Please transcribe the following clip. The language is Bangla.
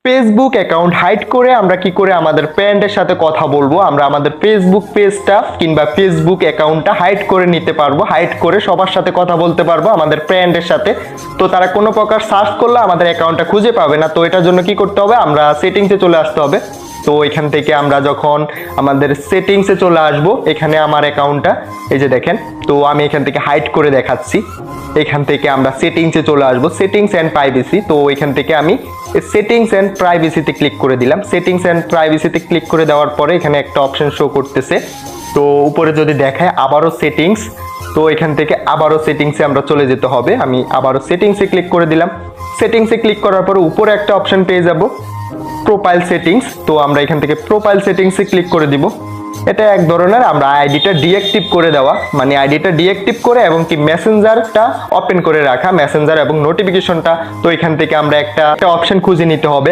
ফেসবুক অ্যাকাউন্ট হাইড করে আমরা কি করে আমাদের ফ্রেন্ডের সাথে কথা বলবো, আমরা আমাদের ফেসবুক পেজটা কিংবা ফেসবুক অ্যাকাউন্টটা হাইড করে নিতে পারবো, হাইড করে সবার সাথে কথা বলতে পারবো আমাদের ফ্রেন্ডের সাথে। তো তারা কোনো প্রকার সার্চ করলে আমাদের অ্যাকাউন্টটা খুঁজে পাবে না। তো এটার জন্য কি করতে হবে, আমরা সেটিংসে চলে আসতে হবে। তো এখান থেকে আমরা যখন আমাদের সেটিংসে চলে আসব, এখানে আমার অ্যাকাউন্টটা এই যে দেখেন, তো আমি এখান থেকে হাইড করে দেখাচ্ছি। এখান থেকে আমরা সেটিংসে চলে আসব, সেটিংস অ্যান্ড প্রাইভেসি। তো এখান থেকে আমি সেটিংস অ্যান্ড প্রাইভেসিতে ক্লিক করে দিলাম। সেটিংস অ্যান্ড প্রাইভেসিতে ক্লিক করে দেওয়ার পরে এখানে একটা অপশন শো করতেছে। তো উপরে যদি দেখায় আবারও সেটিংস, তো এখান থেকে আবারও সেটিংসে আমরা চলে যেতে হবে। আমি আবারও সেটিংসে ক্লিক করে দিলাম। সেটিংসে ক্লিক করার পরে উপরে একটা অপশন পেয়ে যাব, প্রোফাইল সেটিংস। তো আমরা এখান থেকে প্রোফাইল সেটিংসে ক্লিক করে দিব। এটা এক ধরনের আমরা আইডিটা ডিঅ্যাক্টিভ করে দেওয়া, মানে আইডিটা ডিঅ্যাক্টিভ করে এবং কি মেসেঞ্জারটা ওপেন করে রাখা, মেসেঞ্জার এবং নোটিফিকেশনটা। তো এখান থেকে আমরা একটা অপশন খুঁজে নিতে হবে।